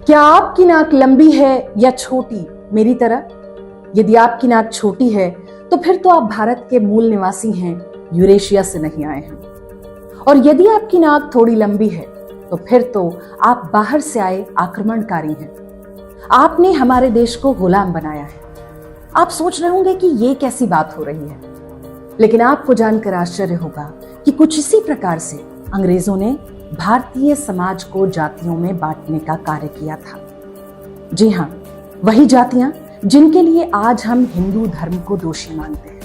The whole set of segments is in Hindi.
क्या आपकी नाक लंबी है या छोटी मेरी तरह? यदि आपकी नाक छोटी है तो फिर तो आप भारत के मूल निवासी हैं, यूरेशिया से नहीं आए हैं। और यदि आपकी नाक थोड़ी लंबी है तो फिर तो आप बाहर से आए आक्रमणकारी हैं। आपने हमारे देश को गुलाम बनाया है। आप सोच रहे होंगे कि ये कैसी बात हो रही है, लेकिन आपको जानकर आश्चर्य होगा कि कुछ इसी प्रकार से अंग्रेजों ने भारतीय समाज को जातियों में बांटने का कार्य किया था। जी हां, वही जातियां जिनके लिए आज हम हिंदू धर्म को दोषी मानते हैं।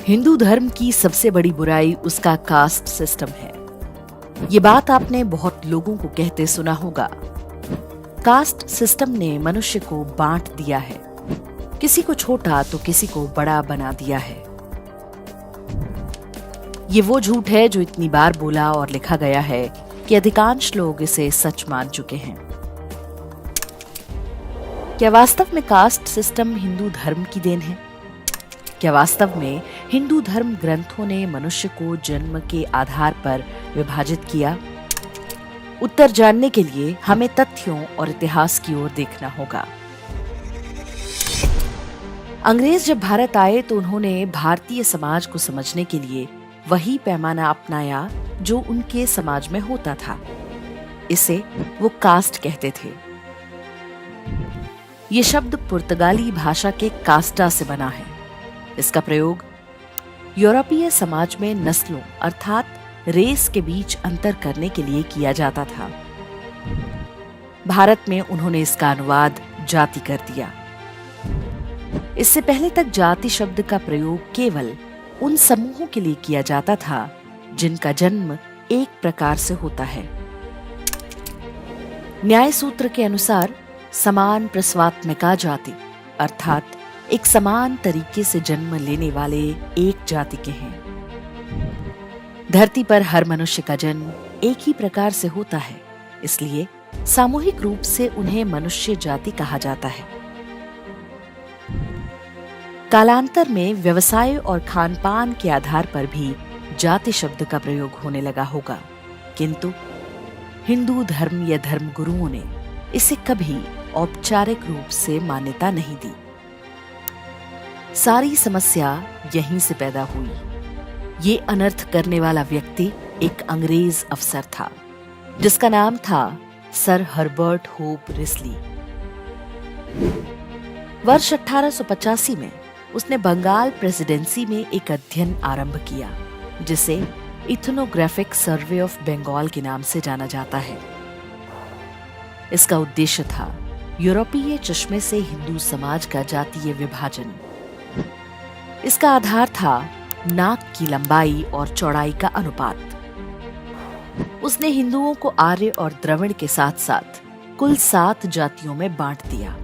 हिंदू धर्म की सबसे बड़ी बुराई उसका कास्ट सिस्टम है। ये बात आपने बहुत लोगों को कहते सुना होगा। कास्ट सिस्टम ने मनुष्य को बांट दिया है, किसी को छोटा तो किसी को बड़ा बना दिया है। ये वो झूठ है जो इतनी बार बोला और लिखा गया है कि अधिकांश लोग इसे सच मान चुके हैं। क्या वास्तव में कास्ट सिस्टम हिंदू धर्म की देन है? क्या वास्तव में हिंदू धर्म ग्रंथों ने मनुष्य को जन्म के आधार पर विभाजित किया? उत्तर जानने के लिए हमें तथ्यों और इतिहास की ओर देखना होगा। अंग्रेज जब भारत आए तो उन्होंने भारतीय समाज को समझने के लिए वही पैमाना अपनाया जो उनके समाज में होता था। इसे वो कास्ट कहते थे। ये शब्द पुर्तगाली भाषा के कास्टा से बना है। इसका प्रयोग यूरोपीय समाज में नस्लों अर्थात रेस के बीच अंतर करने के लिए किया जाता था। भारत में उन्होंने इसका अनुवाद जाति कर दिया। इससे पहले तक जाति शब्द का प्रयोग केवल उन समूहों के लिए किया जाता था जिनका जन्म एक प्रकार से होता है। न्याय सूत्र के अनुसार समान प्रसवात्मिका जाति अर्थात एक समान तरीके से जन्म लेने वाले एक जाति के हैं। धरती पर हर मनुष्य का जन्म एक ही प्रकार से होता है, इसलिए सामूहिक रूप से उन्हें मनुष्य जाति कहा जाता है। कालांतर में व्यवसाय और खानपान के आधार पर भी जाति शब्द का प्रयोग होने लगा होगा, किंतु हिंदू धर्म या धर्मगुरुओं ने इसे कभी औपचारिक रूप से मान्यता नहीं दी। सारी समस्या यहीं से पैदा हुई। ये अनर्थ करने वाला व्यक्ति एक अंग्रेज अफसर था जिसका नाम था सर हर्बर्ट होप रिस्ली। वर्ष 1885 में उसने बंगाल प्रेसिडेंसी में एक अध्ययन आरंभ किया जिसे इथनोग्राफिक सर्वे ऑफ बंगाल के नाम से जाना जाता है। इसका उद्देश्य था यूरोपीय चश्मे से हिंदू समाज का जातीय विभाजन। इसका आधार था नाक की लंबाई और चौड़ाई का अनुपात। उसने हिंदुओं को आर्य और द्रविड़ के साथ साथ कुल 7 जातियों में बांट दिया।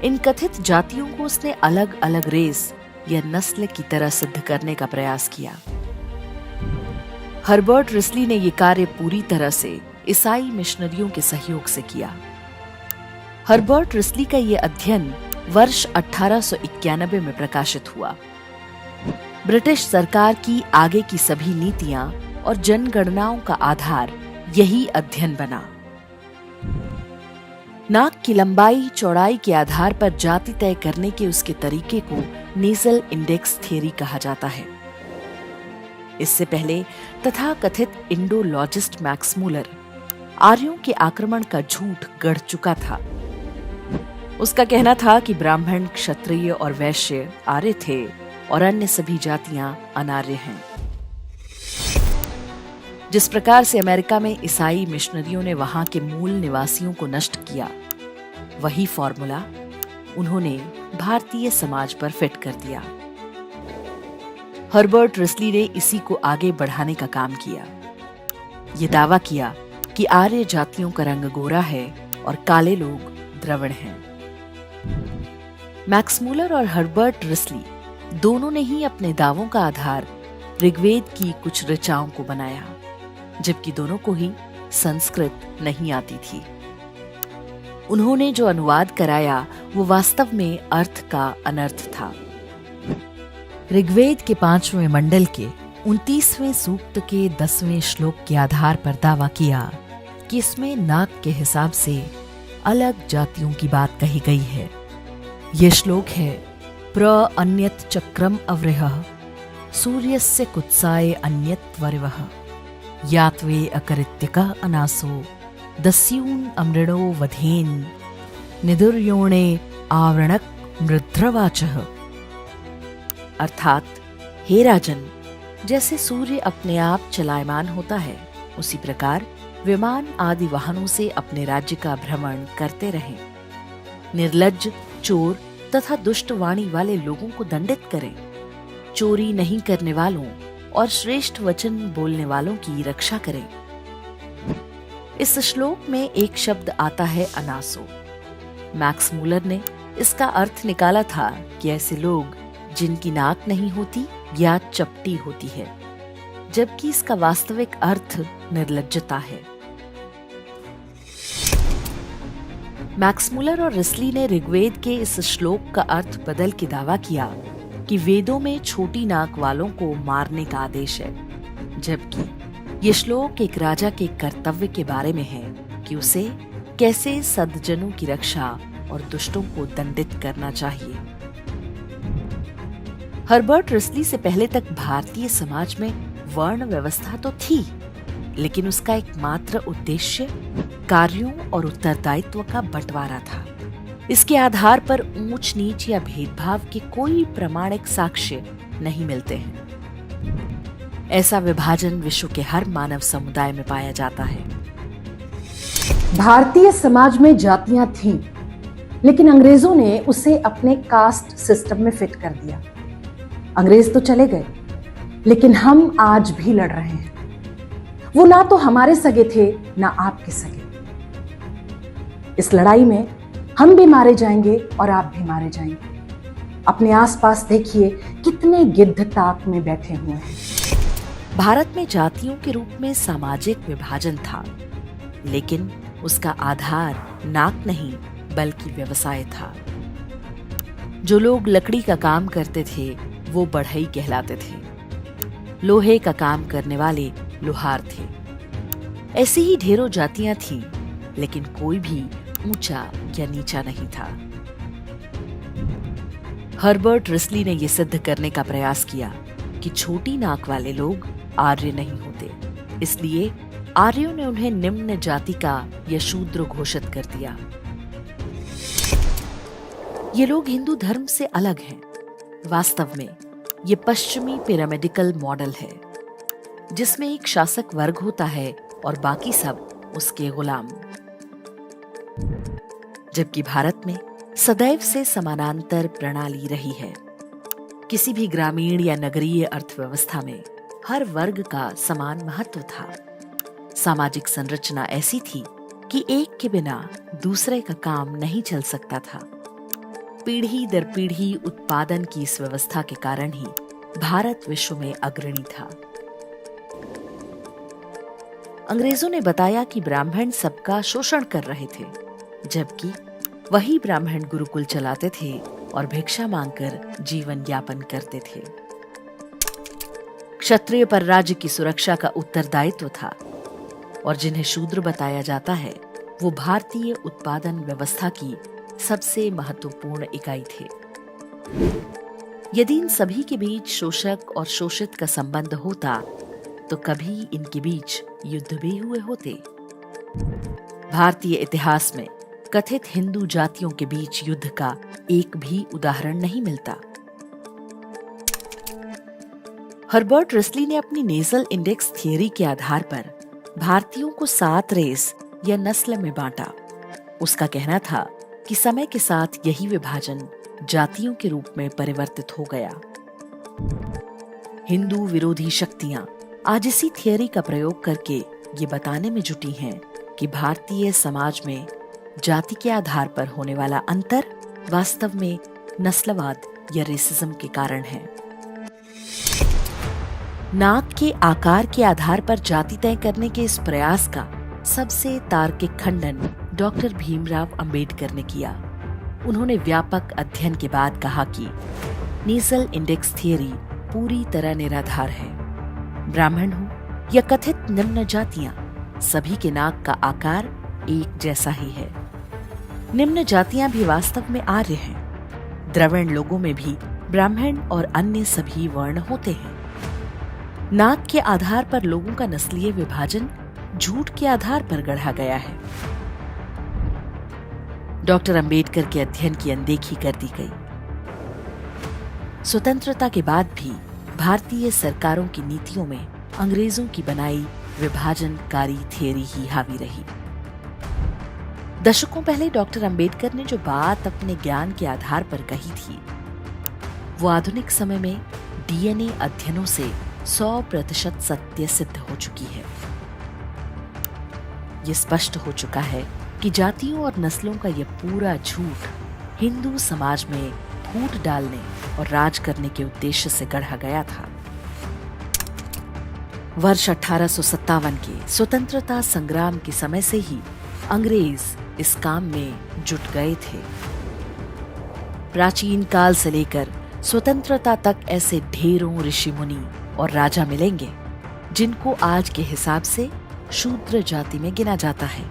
इन कथित जातियों को उसने अलग अलग रेस या नस्ल की तरह सिद्ध करने का प्रयास किया। हर्बर्ट रिस्ली ने यह कार्य पूरी तरह से ईसाई मिशनरियों के सहयोग से किया। हर्बर्ट रिस्ली का यह अध्ययन वर्ष 1891 में प्रकाशित हुआ। ब्रिटिश सरकार की आगे की सभी नीतियां और जनगणनाओं का आधार यही अध्ययन बना। नाक की लंबाई चौड़ाई के आधार पर जाति तय करने के उसके तरीके को नेजल इंडेक्स थ्योरी कहा जाता है। इससे पहले तथाकथित इंडोलॉजिस्ट मैक्स मूलर आर्यों के आक्रमण का झूठ गढ़ चुका था। उसका कहना था कि ब्राह्मण, क्षत्रिय और वैश्य आर्य थे और अन्य सभी जातियां अनार्य हैं। जिस प्रकार से अमेरिका में ईसाई मिशनरियों ने वहां के मूल निवासियों को नष्ट किया, वही फॉर्मूला उन्होंने भारतीय समाज पर फिट कर दिया। हर्बर्ट रिस्ली ने इसी को आगे बढ़ाने का काम किया। ये दावा किया कि आर्य जातियों का रंग गोरा है और काले लोग द्रविड़ हैं। मैक्स मूलर और हर्बर्ट रिस्ली दोनों ने ही अपने दावों का आधार ऋग्वेद की कुछ ऋचाओं को बनाया, जबकि दोनों को ही संस्कृत नहीं आती थी। उन्होंने जो अनुवाद कराया वो वास्तव में अर्थ का अनर्थ था। ऋग्वेद के 5वें मंडल के 29वें सूक्त के 10वें श्लोक के आधार पर दावा किया कि इसमें नाक के हिसाब से अलग जातियों की बात कही गई है। ये श्लोक है प्र अन्यत चक्रम अवृह सूर्यस्य कुत्साय अन्यत वरिवः यात्वे अकरित्यकः अनासो दस्यून अमृणो वधेन निदुर्योणे आवरणक मृध्रवाचः। अर्थात, हे राजन, जैसे सूर्य अपने आप चलायमान होता है, उसी प्रकार विमान आदि वाहनों से अपने राज्य का भ्रमण करते रहें। निर्लज्ज, चोर तथा दुष्ट वाणी वाले लोगों को दंडित करें। चोरी नहीं करने वालों और श्रेष्ठ वचन बोलने वालों की रक्षा करें। इस श्लोक में एक शब्द आता है अनासो। मैक्स मूलर ने इसका अर्थ निकाला था कि ऐसे लोग जिनकी नाक नहीं होती या चपटी होती है, जबकि इसका वास्तविक अर्थ निर्लज्जता है। मैक्स मूलर और रिस्ली ने ऋग्वेद के इस श्लोक का अर्थ बदल के दावा किया कि वेदों में छोटी नाक वालों को मारने का आदेश है, जबकि ये श्लोक एक राजा के कर्तव्य के बारे में है कि उसे कैसे सद्जनों की रक्षा और दुष्टों को दंडित करना चाहिए। हर्बर्ट रिस्ली से पहले तक भारतीय समाज में वर्ण व्यवस्था तो थी, लेकिन उसका एकमात्र उद्देश्य कार्यों और उत्तरदायित्व का बंटवारा था। इसके आधार पर ऊंच नीच या भेदभाव के कोई प्रमाणिक साक्ष्य नहीं मिलते हैं। ऐसा विभाजन विश्व के हर मानव समुदाय में पाया जाता है। भारतीय समाज में जातियां थीं, लेकिन अंग्रेजों ने उसे अपने कास्ट सिस्टम में फिट कर दिया। अंग्रेज तो चले गए, लेकिन हम आज भी लड़ रहे हैं। वो ना तो हमारे सगे थे, ना आपके सगे। इस लड़ाई में हम भी मारे जाएंगे और आप भी मारे जाएंगे। अपने आसपास देखिए कितने गिद्ध ताक में बैठे हुए हैं। भारत में जातियों के रूप में सामाजिक विभाजन था, लेकिन उसका आधार नाक नहीं बल्कि व्यवसाय था। जो लोग लकड़ी का काम करते थे वो बढ़ई कहलाते थे। लोहे का काम करने वाले लोहार थे। ऐसी ही ढेरों जातियां थीं, लेकिन कोई भी ऊंचा या नीचा नहीं था। हर्बर्ट रिस्ली ने यह सिद्ध करने का प्रयास किया कि छोटी नाक वाले लोग आर्य नहीं होते, इसलिए आर्यों ने उन्हें निम्न जाति का या शूद्र घोषित कर दिया। ये लोग हिंदू धर्म से अलग हैं। वास्तव में ये पश्चिमी पिरामिडिकल मॉडल है, जिसमें एक शासक वर्ग होता है और बाकी सब उसके गुलाम। जबकि भारत में सदैव से समानांतर प्रणाली रही है। किसी भी ग्रामीण या नगरीय अर्थव्यवस्था में हर वर्ग का समान महत्व था। सामाजिक संरचना ऐसी थी कि एक के बिना दूसरे का काम नहीं चल सकता था। पीढ़ी दर पीढ़ी उत्पादन की इस व्यवस्था के कारण ही भारत विश्व में अग्रणी था। अंग्रेजों ने बताया कि ब्राह्मण सबका शोषण कर रहे थे, जबकि वही ब्राह्मण गुरुकुल चलाते थे और भिक्षा मांगकर जीवन यापन करते थे। क्षत्रिय पर राज्य की सुरक्षा का उत्तरदायित्व था, और जिन्हें शूद्र बताया जाता है वो भारतीय उत्पादन व्यवस्था की सबसे महत्वपूर्ण इकाई थे। यदि इन सभी के बीच शोषक और शोषित का संबंध होता तो कभी इनके बीच युद्ध भी हुए होते। भारतीय इतिहास में कथित हिंदू जातियों के बीच युद्ध का एक भी उदाहरण नहीं मिलता। हर्बर्ट रिस्ली ने अपनी नेजल इंडेक्स थियरी के आधार पर भारतीयों को 7 रेस या नस्ल में बांटा। उसका कहना था कि समय के साथ यही विभाजन जातियों के रूप में परिवर्तित हो गया। हिंदू विरोधी शक्तियां आज इसी थियरी का प्रयोग करके ये बताने में जुटी हैं कि भारतीय समाज में जाति के आधार पर होने वाला अंतर वास्तव में नस्लवाद या रेसिज्म के कारण है। नाक के आकार के आधार पर जाति तय करने के इस प्रयास का सबसे तार्किक खंडन डॉक्टर भीमराव अंबेडकर ने किया। उन्होंने व्यापक अध्ययन के बाद कहा कि नेजल इंडेक्स थियरी पूरी तरह निराधार है। ब्राह्मण हो या कथित निम्न जातियां, सभी के नाक का आकार एक जैसा ही है। निम्न जातियां भी वास्तव में आर्य हैं। द्रविड़ लोगों में भी ब्राह्मण और अन्य सभी वर्ण होते हैं। नाक के आधार पर लोगों का नस्लीय विभाजन झूठ के आधार पर गढ़ा गया है। डॉक्टर अंबेडकर के अध्ययन की अनदेखी कर दी गई। स्वतंत्रता के बाद भी भारतीय सरकारों की नीतियों में अंग्रेजों की बनाई विभाजनकारी थियरी ही हावी रही। दशकों पहले डॉक्टर अंबेडकर ने जो बात अपने ज्ञान के आधार पर कही थी, वो आधुनिक समय में डीएनए अध्ययनों से 100% सत्य सिद्ध हो चुकी है। ये स्पष्ट हो चुका है कि जातियों और नस्लों का यह पूरा झूठ हिंदू समाज में फूट डालने और राज करने के उद्देश्य से गढ़ा गया था। वर्ष 1857 के स्वतंत्रता संग्राम के समय से ही अंग्रेज इस काम में जुट गए थे। प्राचीन काल से लेकर स्वतंत्रता तक ऐसे ढेरों ऋषि मुनि और राजा मिलेंगे जिनको आज के हिसाब से शूद्र जाति में गिना जाता है।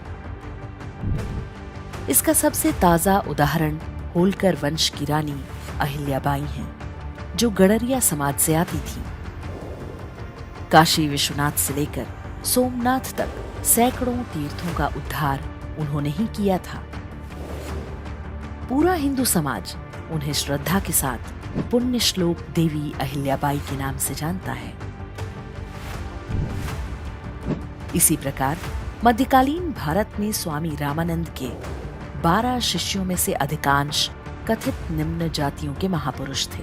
इसका सबसे ताजा उदाहरण होलकर वंश की रानी अहिल्याबाई हैं, जो गडरिया समाज से आती थी। काशी विश्वनाथ से लेकर सोमनाथ तक सैकड़ों तीर्थों का उद्धार उन्होंने ही किया था। पूरा हिंदू समाज उन्हें श्रद्धा के साथ पुण्य श्लोक देवी अहिल्याबाई के नाम से जानता है। इसी प्रकार मध्यकालीन भारत में स्वामी रामानंद के 12 शिष्यों में से अधिकांश कथित निम्न जातियों के महापुरुष थे।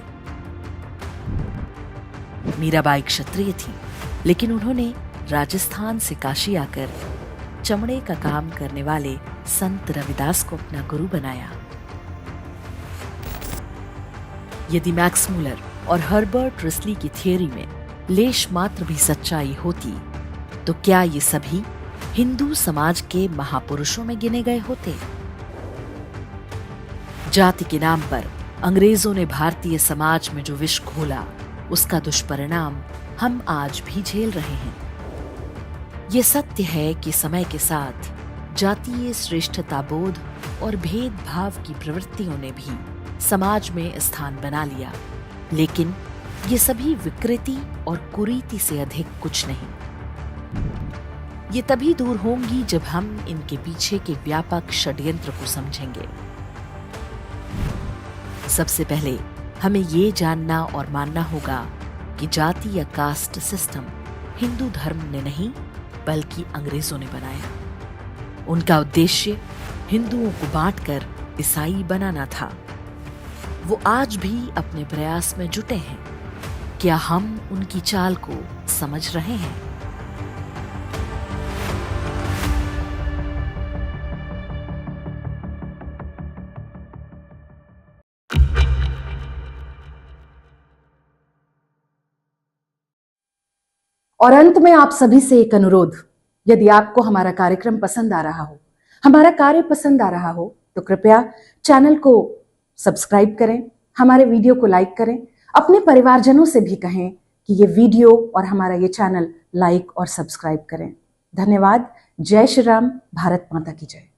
मीराबाई क्षत्रिय थी, लेकिन उन्होंने राजस्थान से काशी आकर चमड़े का काम करने वाले संत रविदास को अपना गुरु बनाया। यदि मैक्स मुलर और हर्बर्ट रिस्ली की थियरी में लेश मात्र भी सच्चाई होती, तो क्या ये सभी हिंदू समाज के महापुरुषों में गिने गए होते? जाति के नाम पर अंग्रेजों ने भारतीय समाज में जो विष घोला, उसका दुष्परिणाम हम आज भी झेल रहे हैं। ये सत्य है कि समय के साथ जातीय श्रेष्ठता बोध और भेदभाव की प्रवृत्तियों ने भी समाज में स्थान बना लिया, लेकिन ये सभी विकृति और कुरीति से अधिक कुछ नहीं। ये तभी दूर होंगी जब हम इनके पीछे के व्यापक षड्यंत्र को समझेंगे। सबसे पहले हमें ये जानना और मानना होगा कि जाति या कास्ट सिस्टम हिंदू धर्म ने नहीं, बल्कि अंग्रेजों ने बनाया। उनका उद्देश्य हिंदुओं को बांटकर ईसाई बनाना था। वो आज भी अपने प्रयास में जुटे हैं। क्या हम उनकी चाल को समझ रहे हैं? और अंत में आप सभी से एक अनुरोध, यदि आपको हमारा कार्यक्रम पसंद आ रहा हो, हमारा कार्य पसंद आ रहा हो, तो कृपया चैनल को सब्सक्राइब करें, हमारे वीडियो को लाइक करें, अपने परिवारजनों से भी कहें कि ये वीडियो और हमारा ये चैनल लाइक और सब्सक्राइब करें। धन्यवाद। जय श्री राम। भारत माता की जय।